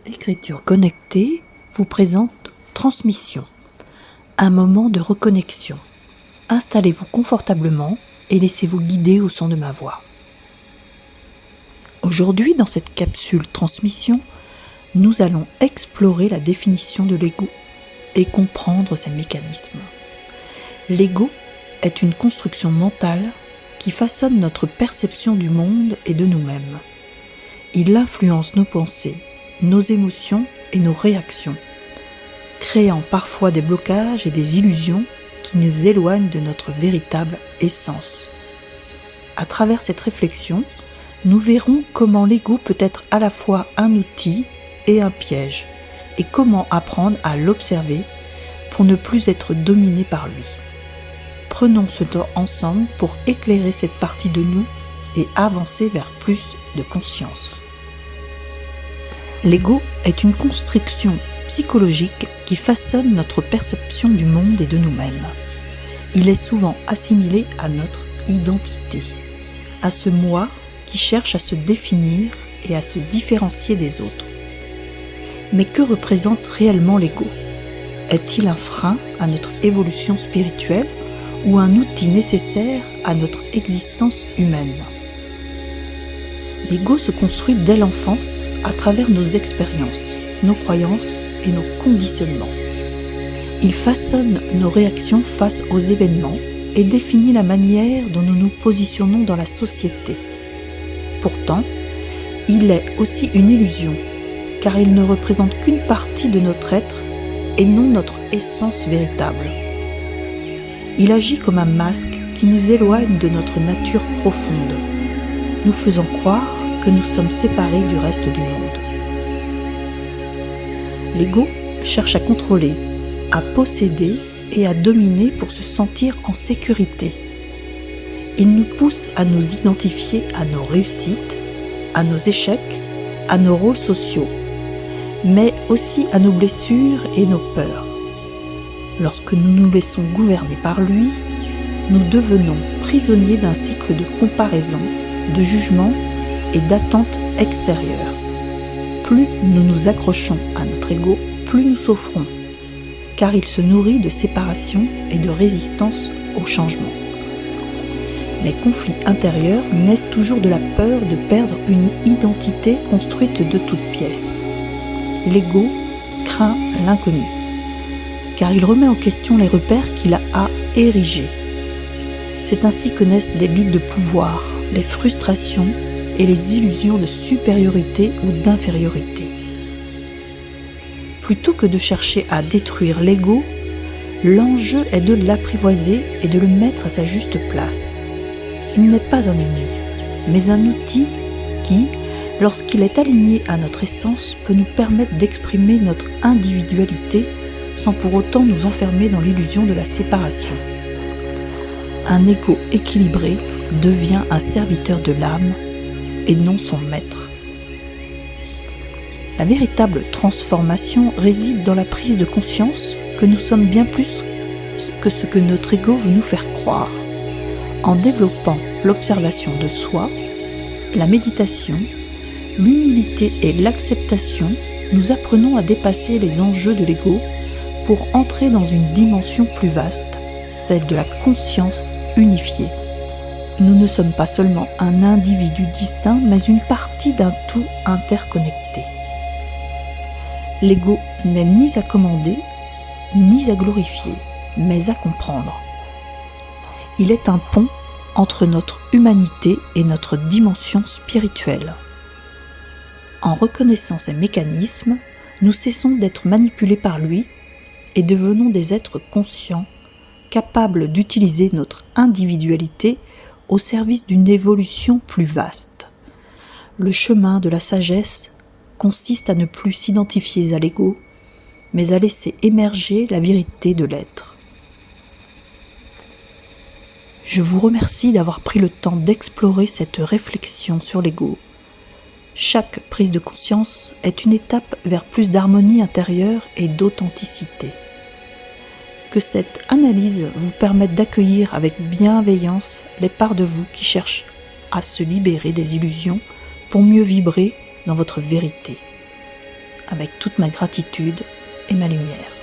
Écriture connectée vous présente Transmission, un moment de reconnexion. Installez-vous confortablement et laissez-vous guider au son de ma voix. Aujourd'hui, dans cette capsule Transmission, nous allons explorer la définition de l'ego et comprendre ses mécanismes. L'ego est une construction mentale qui façonne notre perception du monde et de nous-mêmes. Il influence nos pensées, nos émotions et nos réactions, créant parfois des blocages et des illusions qui nous éloignent de notre véritable essence. À travers cette réflexion, nous verrons comment l'ego peut être à la fois un outil et un piège, et comment apprendre à l'observer pour ne plus être dominé par lui. Prenons ce temps ensemble pour éclairer cette partie de nous et avancer vers plus de conscience. L'ego est une construction psychologique qui façonne notre perception du monde et de nous-mêmes. Il est souvent assimilé à notre identité, à ce moi qui cherche à se définir et à se différencier des autres. Mais que représente réellement l'ego ? Est-il un frein à notre évolution spirituelle ou un outil nécessaire à notre existence humaine ? L'ego se construit dès l'enfance à travers nos expériences, nos croyances et nos conditionnements. Il façonne nos réactions face aux événements et définit la manière dont nous nous positionnons dans la société. Pourtant, il est aussi une illusion, car il ne représente qu'une partie de notre être et non notre essence véritable. Il agit comme un masque qui nous éloigne de notre nature profonde, nous faisant croire que nous sommes séparés du reste du monde. L'ego cherche à contrôler, à posséder et à dominer pour se sentir en sécurité. Il nous pousse à nous identifier à nos réussites, à nos échecs, à nos rôles sociaux, mais aussi à nos blessures et nos peurs. Lorsque nous nous laissons gouverner par lui, nous devenons prisonniers d'un cycle de comparaison, de jugement et d'attente extérieure. Plus nous nous accrochons à notre ego, plus nous souffrons, car il se nourrit de séparation et de résistance au changement. Les conflits intérieurs naissent toujours de la peur de perdre une identité construite de toutes pièces. L'ego craint l'inconnu, car il remet en question les repères qu'il a érigés. C'est ainsi que naissent des luttes de pouvoir, les frustrations et les illusions de supériorité ou d'infériorité. Plutôt que de chercher à détruire l'ego, l'enjeu est de l'apprivoiser et de le mettre à sa juste place. Il n'est pas un ennemi, mais un outil qui, lorsqu'il est aligné à notre essence, peut nous permettre d'exprimer notre individualité sans pour autant nous enfermer dans l'illusion de la séparation. Un ego équilibré devient un serviteur de l'âme et non son maître. La véritable transformation réside dans la prise de conscience que nous sommes bien plus que ce que notre ego veut nous faire croire. En développant l'observation de soi, la méditation, l'humilité et l'acceptation, nous apprenons à dépasser les enjeux de l'ego pour entrer dans une dimension plus vaste, celle de la conscience unifiée. Nous ne sommes pas seulement un individu distinct, mais une partie d'un tout interconnecté. L'ego n'est ni à commander, ni à glorifier, mais à comprendre. Il est un pont entre notre humanité et notre dimension spirituelle. En reconnaissant ces mécanismes, nous cessons d'être manipulés par lui et devenons des êtres conscients, capables d'utiliser notre individualité au service d'une évolution plus vaste. Le chemin de la sagesse consiste à ne plus s'identifier à l'ego, mais à laisser émerger la vérité de l'être. Je vous remercie d'avoir pris le temps d'explorer cette réflexion sur l'ego. Chaque prise de conscience est une étape vers plus d'harmonie intérieure et d'authenticité. Que cette analyse vous permette d'accueillir avec bienveillance les parts de vous qui cherchent à se libérer des illusions pour mieux vibrer dans votre vérité. avec toute ma gratitude et ma lumière.